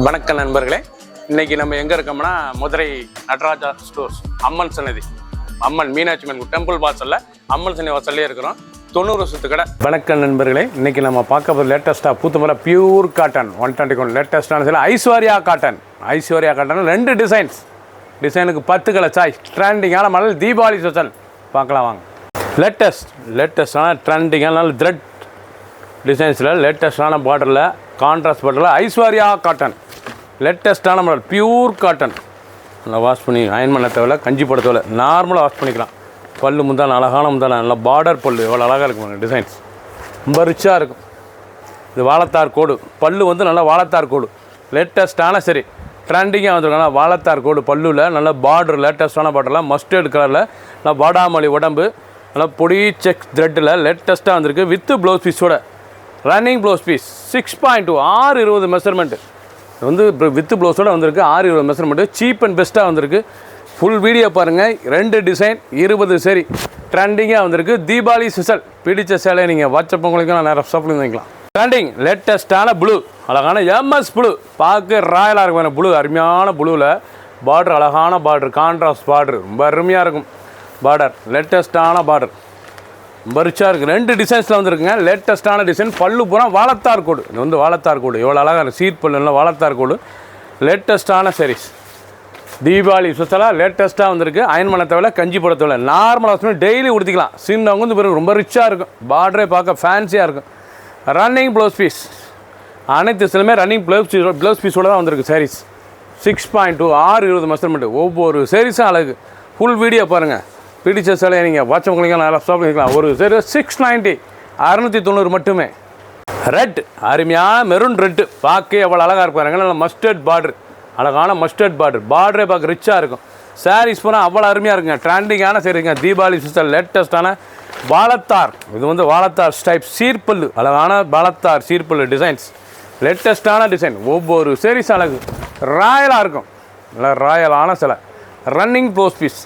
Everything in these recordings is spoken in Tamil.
வணக்கம் நண்பர்களே, இன்னைக்கு நம்ம எங்கே இருக்கோம்னா மதுரை நடராஜா ஸ்டோர்ஸ் அம்மன் சன்னதி, அம்மன் மீனாட்சி அம்மன் டெம்பிள் வாசலில் அம்மன் சன்னதி வாசல்லே இருக்கிறோம். 90 வருஷத்து கடை. வணக்கம் நண்பர்களே, இன்னைக்கு நம்ம பார்க்க போகிற லேட்டஸ்ட்டாக பூத்துமலை பியூர் காட்டன் 121 லேட்டஸ்ட்டான சில ஐஸ்வர்யா காட்டன். ஐஸ்வர்யா காட்டன் 2 டிசைனுக்கு 10 கலர் சாய்ஸ். ட்ரெண்டிங்கான மாடல், தீபாவளி ஸ்பெஷல். பார்க்கலாம் வாங்க. லேட்டஸ்டான ட்ரெண்டிங்கான த்ரெட் டிசைன்ஸில் லேட்டஸ்டான பார்டரில் கான்ட்ராஸ்ட் பார்டரில் ஐஸ்வர்யா காட்டன் லேட்டஸ்ட்டான மாடல் பியூர் காட்டன். நல்லா வாஷ் பண்ணி அயன் பண்ண தேவையில்ல, கஞ்சி போட தேவையில்ல, நார்மலாக வாஷ் பண்ணிக்கலாம். பல்லு முந்தான அழகான முந்தான, நல்லா பார்டர் பல்லு எவ்வளோ அழகாக இருக்கும். டிசைன்ஸ் ரொம்ப ரிச்சாக இருக்கும். இது வாழைத்தார் கோடு பல்லு நல்லா வாழைத்தார் கோடு லேட்டஸ்ட்டான சரி ட்ரெண்டிங்காக வந்துருக்காங்க. வாழைத்தார் கோடு பல்லுவில் நல்லா பார்டர் லேட்டஸ்ட்டான பார்டரில் மஸ்டர்டு கலரில் நல்லா பாடாமல்லி உடம்பு நல்லா பொடி செக் த்ரெட்டில் லேட்டஸ்ட்டாக வந்திருக்கு. வித்து ப்ளவுஸ் பீஸோட ரன்னிங் ப்ளவுஸ் பீஸ் 6.2 620 மெஷர்மெண்ட்டு. இது வித்து ப்ளவுஸோடு வந்திருக்கு. 620 மெஷர்மெண்ட்டு சீப் அண்ட் பெஸ்ட்டாக வந்திருக்கு. ஃபுல் வீடியோ பாருங்கள். 2 டிசைன் 20 சரி ட்ரெண்டிங்காக வந்திருக்கு. தீபாவளி ஸ்பெஷல். பிடிச்ச சேலையை நீங்கள் வாட்ஸ்அப் உங்களுக்கு நான் நேரம் சாப்பிட்டு வாங்கிக்கலாம். ட்ரெண்டிங் லேட்டஸ்ட்டான ப்ளூ, அழகான எம்எஸ் ப்ளூ, பார்க்க ராயலாக இருக்கும். ப்ளூ அருமையான ப்ளூவில் பார்டர், அழகான பார்டர், கான்ட்ராஸ்ட் பார்டர், ரொம்ப அருமையாக இருக்கும். பார்டர் லேட்டஸ்ட்டான பார்டர் ரொம்ப ரிச்சாக இருக்குது. 2 டிசைன்ஸில் வந்துருக்குங்க. லேட்டஸ்ட்டான டிசைன். பல்லு பூரா வாழைத்தார் கோடு. இது வாழைத்தார் கோடு எவ்வளோ அழகாக இருக்குது. சீட் பல்லுல வாழைத்தார் கோடு லேட்டஸ்ட்டான சாரீஸ். தீபாவளி ஸ்பெஷலாக லேட்டஸ்ட்டாக வந்திருக்கு. அயன் பண்ண தேவையில்ல, கஞ்சி போட தேவையில்ல, நார்மலாக வச்சு டெய்லி உடுத்திக்கலாம். சின்னவங்க பிறகு ரொம்ப ரிச்சாக இருக்கும். பார்டரே பார்க்க ஃபேன்சியாக இருக்கும். ரன்னிங் ப்ளவுஸ் பீஸ் அனைத்து சிலமே ரன்னிங் ப்ளவுஸ் பீஸோடு தான் வந்திருக்கு. சாரீஸ் 6.2 620 மெஷர்மெண்ட்டு. ஒவ்வொரு சாரீஸும் அழகு. ஃபுல் வீடியோ பாருங்கள். பிடிச்ச சிலையை நீங்கள் வாட்ஸ்அப் பண்ணிக்கலாம், நல்லா ஸ்டாப் பண்ணிக்கலாம். ஒரு சரி 690 690 மட்டுமே. ரெட் அருமையான மெரூன் ரெட்டு பார்க்க எவ்வளோ அழகாக இருப்பாருங்க. நல்லா மஸ்டர்ட் பார்டர், அழகான மஸ்டர்ட் பார்டரே பார்க்க ரிச்சாக இருக்கும். சாரீஸ் போனால் அவ்வளோ அருமையாக இருக்குங்க. ட்ரெண்டிங்கான சரிங்க. தீபாவளி ஸ்பெஷல் லேட்டஸ்ட்டான வாழைத்தார். இது வாழைத்தார் ஸ்டைப் சீர்பல்லு, அழகான வாழைத்தார் சீர்பல்லு டிசைன்ஸ். லேட்டஸ்ட்டான டிசைன். ஒவ்வொரு சாரீஸ் அழகு ராயலாக இருக்கும். நல்லா ராயலான சிலை. Running blouse piece.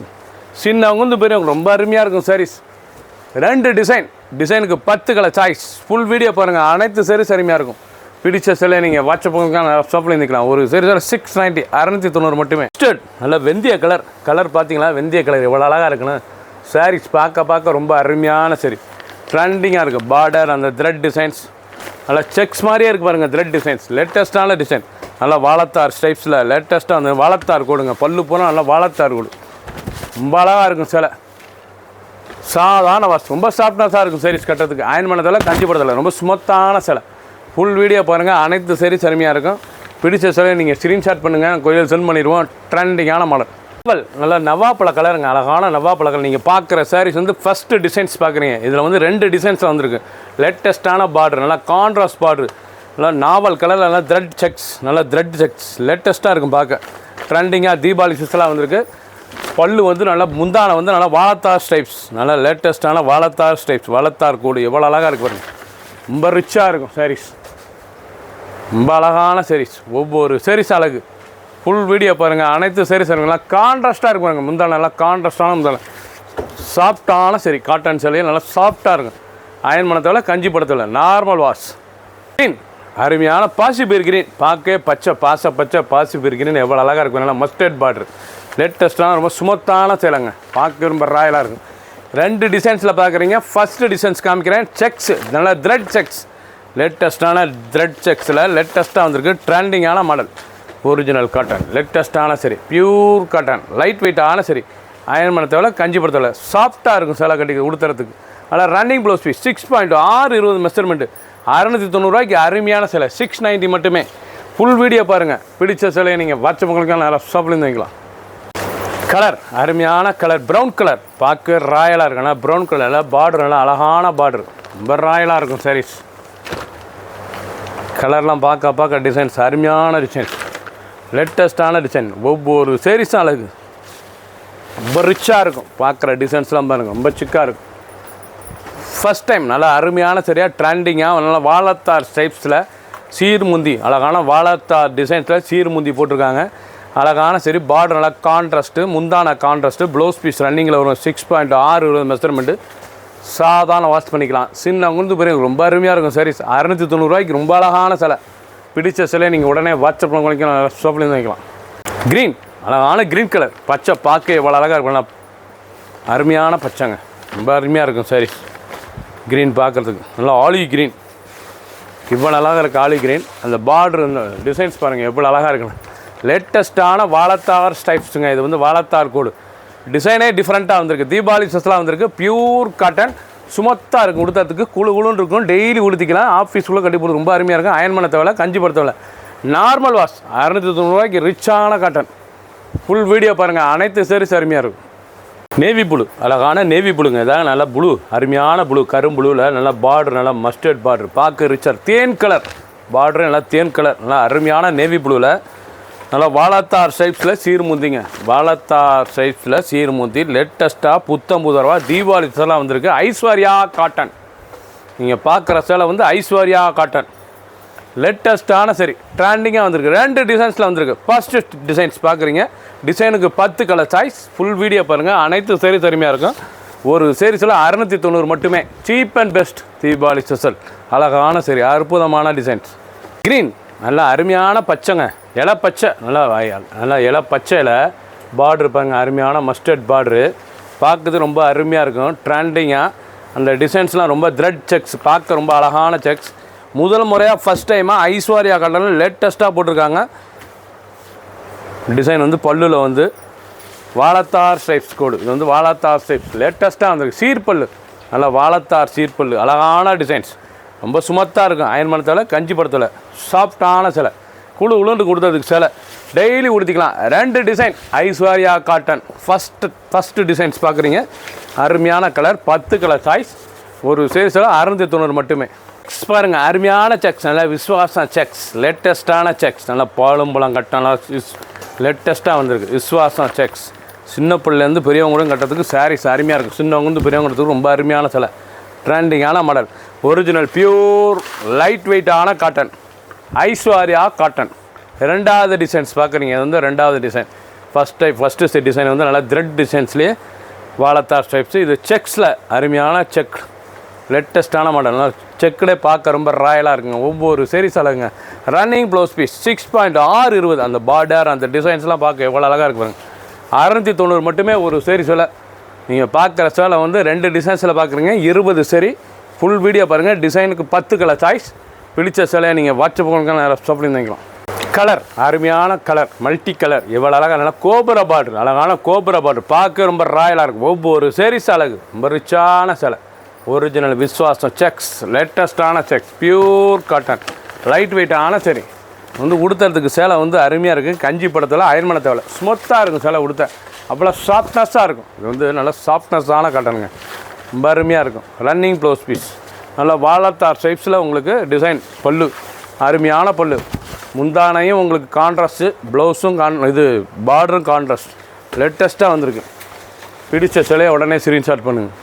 சின்னவங்க பெரியவங்க ரொம்ப அருமையாக இருக்கும். சாரீஸ் 2 டிசைனுக்கு 10 கலர் சாய்ஸ். ஃபுல் வீடியோ பாருங்கள். அனைத்து சாரீஸ் அருமையாக இருக்கும். பிடிச்ச சிலையை நீங்கள் வாட்ஸ்அப் ஷாப்பில் இருந்துக்கலாம். ஒரு சரி 690 690 மட்டுமே. மஸ்டர்ட் நல்ல வெந்தய கலர் பார்த்தீங்களா? வெந்தய கலர் எவ்வளோ அழகாக இருக்குன்னு. சாரீஸ் பார்க்க ரொம்ப அருமையான சரி ட்ரெண்டிங்காக இருக்குது. பார்டர் அந்த த்ரெட் டிசைன்ஸ் நல்லா செக்ஸ் மாதிரியே இருக்குது பாருங்கள். த்ரெட் டிசைன்ஸ் லேட்டஸ்ட்டான டிசைன். நல்லா வாழைத்தார் ஸ்டைப்ஸில் லேட்டஸ்ட்டாக அந்த வாழைத்தார் கோடுங்க. பல்லு போனால் நல்லா வாழைத்தார் கோடு ரொம்ப அழகாக இருக்கும். சிலை சாதாரண வாஷ் ரொம்ப சாஃப்ட்னஸாக இருக்கும். சாரீஸ் கட்டுறதுக்கு அயன் பண்ணதில்லை, கஞ்சி போடுறதில்லை, ரொம்ப ஸ்மூத்தான சிலை. ஃபுல் வீடியோ பாருங்கள். அனைத்து சாரீஸ் அருமையாக இருக்கும். பிடிச்ச சிலையை நீங்கள் ஸ்க்ரீன்ஷாட் பண்ணுங்கள், கோயில் சென்ட் பண்ணிடுவோம். ட்ரெண்டிங்கான மாடல். நல்லா நவாப்பழ கலருங்க, அழகான நவாப்பழ கலர். நீங்கள் பார்க்குற சாரீஸ் ஃபஸ்ட்டு டிசைன்ஸ் பார்க்குறீங்க. இதில் 2 டிசைன்ஸில் வந்திருக்கு. லேட்டஸ்ட்டான பார்டர், நல்லா கான்ட்ராஸ்ட் பார்டர், நல்லா நாவல் கலரில் நல்லா த்ரெட் செக்ஸ் லேட்டஸ்ட்டாக இருக்கும் பார்க்க. ட்ரெண்டிங்காக தீபாவளி ஸ்பெஷலாக வந்திருக்கு. பல்லு நல்லா முந்தான நல்லா வாழைத்தார் ஸ்டைப்ஸ், நல்லா லேட்டஸ்ட்டான வாழைத்தார் ஸ்டைப்ஸ், வாழைத்தார் கோடு எவ்வளோ அழகாக இருக்கு பாருங்கள். ரொம்ப ரிச்சாக இருக்கும் சாரீஸ். ரொம்ப அழகான சாரீஸ். ஒவ்வொரு சாரீஸ் அழகு. ஃபுல் வீடியோ பாருங்கள். அனைத்து சாரீஸ் நல்லா கான்ட்ராஸ்ட்டாக இருக்கும் பாருங்கள். முந்தான நல்லா கான்ட்ராஸ்ட்டான முந்தான சாஃப்டான சரி காட்டன் சிலையும் நல்லா சாஃப்டாக இருக்கும். அயன் பண்ண தேவையில்ல, கஞ்சி போட தேவையில்ல, நார்மல் வாஷ். க்ரீன் அருமையான பாசிப்பயிர் கிரீன். பார்க்க பச்சை பாசிப்பயிர் கிரீன் எவ்வளோ அழகாக இருக்கும். நல்லா மஸ்டர்ட் பார்டர் லேட்டஸ்ட்டான ரொம்ப சுமத்தான சேலைங்க. பார்க்க ரொம்ப ராயலாக இருக்கும். 2 டிசைன்ஸில் பார்க்குறீங்க. ஃபஸ்ட்டு டிசைன்ஸ் காமிக்கிறேன். செக்ஸ் நல்லா த்ரெட் செக்ஸ். லேட்டஸ்ட்டான த்ரெட் செக்ஸில் லேட்டஸ்ட்டாக வந்திருக்கு. ட்ரெண்டிங்கான மாடல். ஒரிஜினல் காட்டன் லேட்டஸ்ட்டான சரி பியூர் காட்டன். லைட் வெயிட்டான சரி அயன் பண்ண தேவையில்ல, கஞ்சி போட தேவையில்ல, சாஃப்டாக இருக்கும் சேலை கட்டிக்கு உடுத்துறதுக்கு. அதனால் ரன்னிங் ப்ளவுஸ் பீஸ் 6.2 620 மெஷர்மெண்ட்டு. 690 அருமையான சேலை 690 மட்டுமே. ஃபுல் வீடியோ பாருங்கள். பிடிச்ச சிலையை நீங்கள் வாட்ஸ்அப் உங்களுக்கு நல்லா ஷாப்லேருந்து வாங்கிக்கலாம். கலர் அருமையான கலர் ப்ரௌன் கலர். பார்க்க ராயலாக இருக்கும். ஆனால் ப்ரௌன் கலரில் பார்டர் நல்லா அழகான பார்டர், ரொம்ப ராயலாக இருக்கும் சாரீஸ். கலர்லாம் பார்க்க டிசைன்ஸ் அருமையான டிசைன்ஸ், லேட்டஸ்ட்டான டிசைன். ஒவ்வொரு சாரீஸும் அழகு. ரொம்ப ரிச்சாக இருக்கும். பார்க்குற டிசைன்ஸ்லாம் பாருங்கள், ரொம்ப சிக்காக இருக்கும். ஃபஸ்ட் டைம் நல்லா அருமையான சரியாக ட்ரெண்டிங்காக நல்லா வாழைத்தார் ஸ்டைப்ஸில் சீர்முந்தி, அழகான வாழைத்தார் டிசைன்ஸில் சீர்முந்தி போட்டிருக்காங்க. அழகான சரி பார்டர் நல்லா கான்ட்ராஸ்ட்டு, முந்தான கான்ட்ராஸ்ட்டு. ப்ளவுஸ் பீஸ் ரன்னிங்கில் வரும். 6.2 620 மெஷர்மெண்ட்டு. சாதாரண வாஷ் பண்ணிக்கலாம். சின்னவங்க பெரிய ரொம்ப அருமையாக இருக்கும் சாரீஸ். 690 ரொம்ப அழகான சிலை. பிடிச்ச சிலையை நீங்கள் உடனே வாட்ஸ்அப்பில் வைக்கலாம், ஷாப்லேருந்து வைக்கலாம். க்ரீன், அழகான க்ரீன் கலர் பச்சை, பார்க்க எவ்வளோ அழகாக இருக்கும். நல்லா அருமையான பச்சைங்க, ரொம்ப அருமையாக இருக்கும் சாரி. க்ரீன் பார்க்குறதுக்கு நல்லா ஆலிவ் க்ரீன், இவ்வளோ அழகாக இருக்குது ஆலிவ் க்ரீன். அந்த பார்டர் இந்த டிசைன்ஸ் பாருங்கள் எவ்வளோ அழகாக இருக்குன்னு. லேட்டஸ்ட்டான வாழைத்தார் ஸ்டைப்ஸுங்க. இது வந்து வாழைத்தார் கோடு டிசைனே டிஃப்ரெண்ட்டாக வந்திருக்கு. தீபாவளி ஸ்பெஷலாக வந்திருக்கு. பியூர் காட்டன், சுமத்தாக இருக்கும், உடுத்துறதுக்கு குழுன்னு இருக்கும். டெய்லி உடுத்திக்கலாம், ஆஃபீஸ்க்குள்ளே கட்டி போடுறது ரொம்ப அருமையாக இருக்கும். அயன் பண்ண தேவை, கஞ்சி படுத்த தேவை. நார்மல் வாஷ் 690 ரூபாய்க்கு ரிச்சான காட்டன். ஃபுல் வீடியோ பாருங்கள், அனைத்து சேரீஸ் அருமையாக இருக்கும். நேவி ப்ளூ, அழகான நேவி ப்ளூங்க. இதாக நல்லா ப்ளூ, அருமையான ப்ளூ, கரும்புளூவில் நல்லா பார்டர், நல்லா மஸ்டர்ட் பார்டர், பார்க்க ரிச்சர். தேன் கலர் பார்டரு, நல்லா தேன் கலர், நல்லா அருமையான நேவி ப்ளூவில் நல்லா வாழைத்தார் ஷைப்ஸில் சீர்முந்திங்க. வாழைத்தார் ஷைப்ஸில் சீர்முந்தி லேட்டஸ்ட்டாக புத்தம்புதரவா தீபாவளி சேலை வந்திருக்கு. ஐஸ்வர்யா காட்டன். நீங்கள் பார்க்குற சேலை வந்து ஐஸ்வர்யா காட்டன். லேட்டஸ்ட்டான சரி, ட்ரெண்டிங்காக வந்திருக்கு. 2 டிசைன்ஸில் வந்திருக்கு. ஃபஸ்ட்டு டிசைன்ஸ் பார்க்குறீங்க, டிசைனுக்கு 10 கலர் சாய்ஸ். ஃபுல் வீடியோ பாருங்கள், அனைத்து சேரீஸ் அருமையாக இருக்கும். ஒரு சேரீஸில் 690 மட்டுமே. Cheap and best Deepavali special. அழகான சரி, அற்புதமான டிசைன்ஸ். க்ரீன், நல்லா அருமையான பச்சைங்க, இலை பச்சை, நல்லா இலை பச்சையில் பார்டர் பாருங்க, அருமையான மஸ்டர்ட் பார்டரு, பார்க்குறது ரொம்ப அருமையாக இருக்கும். ட்ரெண்டிங்காக அந்த டிசைன்ஸ்லாம் ரொம்ப த்ரெட் செக்ஸ், பார்க்க ரொம்ப அழகான செக்ஸ். முதல் முறையாக ஃபஸ்ட் டைமாக ஐஸ்வர்யா காட்டனில் லேட்டஸ்ட்டாக போட்டிருக்காங்க. டிசைன் வந்து பல்லுவில் வந்து வாழைத்தார் ஸ்டைப்ஸ் கோடு. இது வந்து வாழைத்தார் ஸ்டைப்ஸ் லேட்டஸ்ட்டாக வந்திருக்கு. சீர்பல்லு, நல்லா வாழைத்தார் சீர்பல்லு, அழகான டிசைன்ஸ், ரொம்ப சுமத்தாக இருக்கும். அயன் பண்ண கஞ்சி படத்தில் சாஃப்டான சிலை, உளுந்து கொடுத்ததுக்கு சிலை டெய்லி உடுத்திக்கலாம். 2 design Aishwarya cotton. First designs பார்க்குறீங்க, அருமையான கலர், 10 கலர் சாய்ஸ். ஒரு சேரீஸில் 690 மட்டுமே. செக்ஸ் பாருங்கள், அருமையான செக்ஸ், நல்லா விஸ்வாசம் செக்ஸ், லேட்டஸ்ட்டான செக்ஸ், நல்லா பாலும்பழம் கட்டலாம், லேட்டஸ்ட்டாக வந்திருக்கு. விஸ்வாசம் செக்ஸ், சின்ன பிள்ளைலேருந்து பெரியவங்க கூட கட்டுறதுக்கு சாரீஸ் அருமையாக இருக்கும். சின்னவங்க வந்து பெரியவங்க கட்டுறதுக்கு ரொம்ப அருமையான சிலை, ட்ரெண்டிங்கான மாடல், ஒரிஜினல் பியூர் லைட் வெயிட்டான காட்டன், ஐஸ்வர்யா காட்டன். 2வது டிசைன்ஸ் பார்க்குறீங்க, இது வந்து 2வது டிசைன். ஃபஸ்ட்டு டிசைன் வந்து நல்லா த்ரெட் டிசைன்ஸ்லேயே வாழைத்தார் ஸ்டைப்ஸு. இது செக்ஸில் அருமையான செக், லேட்டஸ்ட்டான மாடல், நல்லா செக்குடே பார்க்க ரொம்ப ராயலாக இருக்குங்க. ஒவ்வொரு சீரீஸ் அழகுங்க. Running blouse piece 6.620. அந்த பார்டர், அந்த டிசைன்ஸ்லாம் பார்க்க எவ்வளோ அழகாக இருக்கு பாருங்க. 690 மட்டுமே ஒரு சீரீஸில். நீங்கள் பார்க்குற சேலை வந்து 2 டிசைன்ஸில் பார்க்குறீங்க, 20 சரி. ஃபுல் வீடியோ பாருங்கள். டிசைனுக்கு 10 கலர் சாய்ஸ். பிடிச்ச சேலையை நீங்கள் வாட்ஸ்அப் ஷாப்லேருந்து வாங்கிக்கலாம். கலர், அருமையான கலர், மல்டி கலர், எவ்வளோ அழகாக, நல்லா கோபுர பார்டர், அழகான கோபுர பார்டர், பார்க்க ரொம்ப ராயலாக இருக்கும். ஒவ்வொரு சீரீஸ் அழகு, ரொம்ப ரிச்சான சேலை. ஒரிஜினல் விஸ்வாசம் செக்ஸ், லேட்டஸ்ட்டான செக்ஸ், பியூர் காட்டன், லைட் வெயிட்டான சரி. வந்து உடுத்துறதுக்கு சேலை வந்து அருமையாக இருக்குது. கஞ்சி படத்தில் அயன் பண்ண தேவை, ஸ்மூத்தாக இருக்கும் சேலை உடுத்த, அவ்வளோ சாஃப்ட்னஸ்ஸாக இருக்கும். இது வந்து நல்லா சாஃப்ட்னஸ்ஸான காட்டனுங்க, ரொம்ப அருமையாக இருக்கும். ரன்னிங் ப்ளவுஸ் பீஸ், நல்லா வாழைத்தார் ஷைப்ஸில் உங்களுக்கு டிசைன். பல்லு, அருமையான பல்லு. முந்தானையும் உங்களுக்கு கான்ட்ராஸ்ட்டு, ப்ளவுஸும் இது பார்டரும் கான்ட்ராஸ்ட். லேட்டஸ்ட்டாக வந்திருக்கு. பிடிச்ச சிலையை உடனே ஸ்க்ரீன்ஷாட் பண்ணுங்கள்.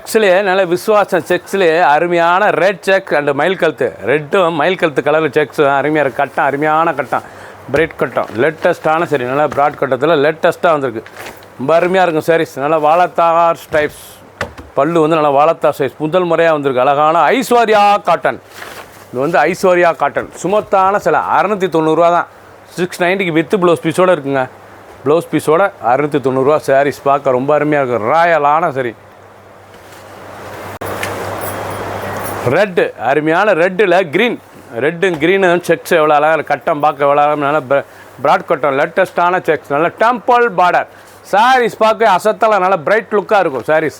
செக்ஸ்லேயே நல்ல விஸ்வாசம் செக்ஸ்லேயே அருமையான ரெட் செக் அண்டு மயில் கழுத்து, ரெட்டும் மயில் கழுத்து கலர் செக்ஸ் அருமையாக இருக்குது. கட்டம், அருமையான கட்டம், பிரைட் கட்டம், லேட்டஸ்ட்டான சரி, நல்லா ப்ராட் கட்டத்தில் லேட்டஸ்ட்டாக வந்திருக்கு. ரொம்ப அருமையாக இருக்கும் சாரீஸ். நல்லா வாழைத்தார் ஸ்டைப்ஸ், பல்லு வந்து நல்லா வாழைத்தார் சைஸ், முதல் முறையாக வந்திருக்கு. அழகான ஐஸ்வர்யா காட்டன். இது வந்து ஐஸ்வர்யா காட்டன், சுமத்தான சிலை, 690 ரூபா தான். 690க்கு வித்து ப்ளவுஸ் பீஸோடு இருக்குங்க. ப்ளவுஸ் பீஸோட 690 ரூபா சாரீஸ். பார்க்க ரொம்ப அருமையாக இருக்கும். ராயலான சரி. ரெட்டு, அருமையான ரெட்டில் க்ரீன், ரெட்டும் க்ரீனும் செக்ஸ் எவ்வளோ அழகாக, கட்டம் பார்க்க எவ்வளோ அழகாக, நல்லா ப்ராட் கட்டம், லேட்டஸ்ட்டான செக்ஸ், நல்லா டெம்பிள் பார்டர் சாரீஸ். பார்க்க அசத்தலாம், நல்லா பிரைட் லுக்காக இருக்கும் சாரீஸ்.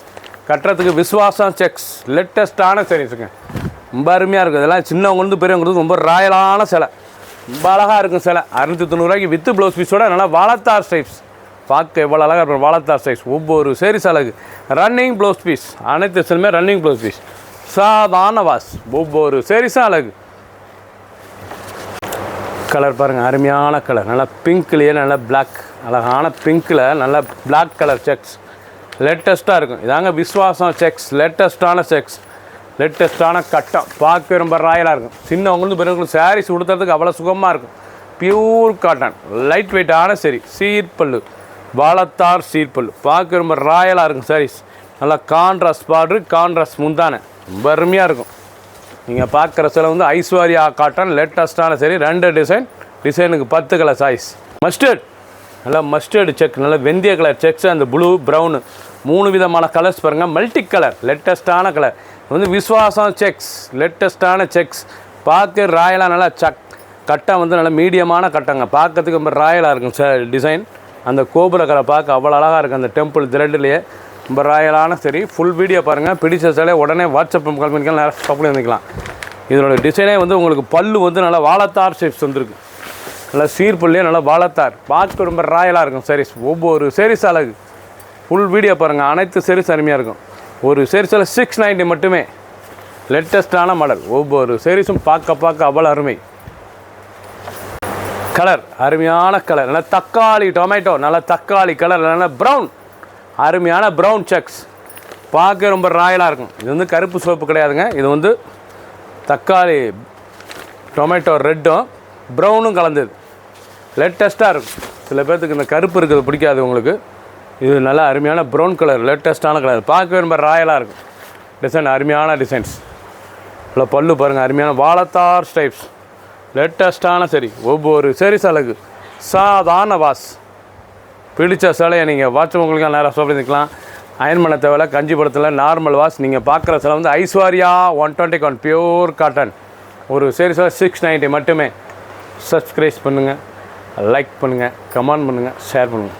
கட்டுறதுக்கு விஸ்வாசம் செக்ஸ், லேட்டஸ்ட்டான சாரீஸுங்க, ரொம்ப அருமையாக இருக்கும். இதெல்லாம் சின்னவங்க வந்து பெரியவங்களுக்கு ரொம்ப ராயலான சிலை, ரொம்ப அழகாக இருக்கும் சிலை. 690 ரூபாய்க்கு வித்து ப்ளவுஸ் பீஸோட நல்லா வாழைத்தார் ஸ்டைப்ஸ். பார்க்க எவ்வளோ அழகாக இருக்கும் வாழைத்தார் ஸ்டைப்ஸ். ஒவ்வொரு சேரீஸ் அழகு. ரன்னிங் ப்ளவுஸ் பீஸ், அனைத்து சிலுமே ரன்னிங் ப்ளவுஸ் பீஸ். சாதாரண வாஸ், ஒவ்வொரு சேரீஸும் அழகு. கலர் பாருங்கள், அருமையான கலர், நல்லா பிங்க்லேயே நல்லா பிளாக், அழகான பிங்க்கில் நல்லா பிளாக் கலர் செக்ஸ், லேட்டஸ்ட்டாக இருக்கும். இதாங்க விஸ்வாசம் செக்ஸ், லேட்டஸ்ட்டான செக்ஸ், லேட்டஸ்ட்டான கட்டம், பார்க்க ரொம்ப ராயலாக இருக்கும். சின்னவங்களும் பெரியவங்களும் சாரீஸ் உடுத்துறதுக்கு அவ்வளோ சுகமாக இருக்கும். பியூர் காட்டன், லைட் வெயிட்டான சரி, சீர்பல்லு, வாழைத்தார் சீர்பல்லு, பார்க்க ரொம்ப ராயலாக இருக்கும் சாரீஸ். நல்லா கான்ட்ராஸ்ட் பார்டரு, கான்ட்ராஸ்ட் முந்தானை, ரொம்ப அருமையாக இருக்கும். நீங்கள் பார்க்குற சில வந்து ஐஸ்வர்யா காட்டன் லேட்டஸ்ட்டான சரி 2 டிசைனுக்கு 10 கலர் சாய்ஸ். மஸ்டர்ட் நல்லா மஸ்டர்டு செக், நல்லா வெந்தய கலர் செக்ஸ், அந்த ப்ளூ ப்ரௌனு 3 விதமான கலர்ஸ் பாருங்கள். மல்டி கலர் லேட்டஸ்ட்டான கலர் வந்து விஸ்வாசம் செக்ஸ், லேட்டஸ்ட்டான செக்ஸ். பார்க்க ராயலாக நல்லா கட்டம் வந்து நல்லா மீடியமான கட்டங்க, பார்க்கறதுக்கு ரொம்ப ராயலாக இருக்கும் சார் டிசைன். அந்த கோபுர கலர் பார்க்க அவ்வளோ அழகாக இருக்குது. அந்த டெம்பிள் த்ரெட்லேயே ரொம்ப ராயலான சரி. ஃபுல் வீடியோ பாருங்கள். பிடிச்ச சிலை உடனே வாட்ஸ்அப் கால் பண்ணிக்கலாம், நேரம் ஸ்டாப்பில் வந்துக்கலாம். இதனோட டிசைனே வந்து உங்களுக்கு பல்லு வந்து நல்லா வாழத்தார் ஷேப்ஸ் வந்துருக்கு. நல்லா சீர்புள்ளியே நல்லா வாழத்தார், பார்க்க ரொம்ப ராயலாக இருக்கும் சாரீஸ். ஒவ்வொரு சாரீஸ் அழகு. ஃபுல் வீடியோ பாருங்கள். அனைத்து சாரீஸ் அருமையாக இருக்கும். ஒரு சாரீஸில் 690 மட்டுமே. லேட்டஸ்ட்டான மாடல். ஒவ்வொரு சாரீஸும் பார்க்க அவ்வளோ அருமை. கலர் அருமையான கலர், நல்லா தக்காளி டொமேட்டோ, நல்லா தக்காளி கலர், நல்லா ப்ரௌன், அருமையான ப்ரௌன் செக்ஸ், பார்க்க ரொம்ப ராயலாக இருக்கும். இது வந்து கருப்பு சோப்பு கிடையாதுங்க, இது வந்து தக்காளி டொமேட்டோ ரெட்டும் ப்ரௌனும் கலந்தது. லேட்டஸ்ட்டாக இருக்கும். சில பேர்த்துக்கு இந்த கருப்பு இருக்கிறது பிடிக்காது உங்களுக்கு. இது நல்லா அருமையான ப்ரௌன் கலர், லேட்டஸ்ட்டான கலர், பார்க்கவே ரொம்ப ராயலாக இருக்கும். டிசைன் அருமையான டிசைன்ஸ். இல்லை பல்லு பாருங்கள், அருமையான வாழத்தார் ஸ்டைப்ஸ், லேட்டஸ்ட்டான சரி. ஒவ்வொரு சாரீஸ் அழகு. சாதாரண வாஷ். பிடிச்ச சிலையை நீங்கள் வாட்ஸ்அப் உங்களுக்கு நேராக சொல்லிக்கலாம். அயன் பண்ண தேவையில்ல. கஞ்சிபுரத்தில் நார்மல் வாஷ். நீங்கள் பார்க்குற சிலை வந்து ஐஸ்வர்யா 121 பியூர் காட்டன். ஒரு சாரீஸில் 690 மட்டுமே. சப்ஸ்கிரைப் பண்ணுங்கள், லைக் பண்ணுங்கள், கமெண்ட் பண்ணுங்கள், ஷேர் பண்ணுங்கள்.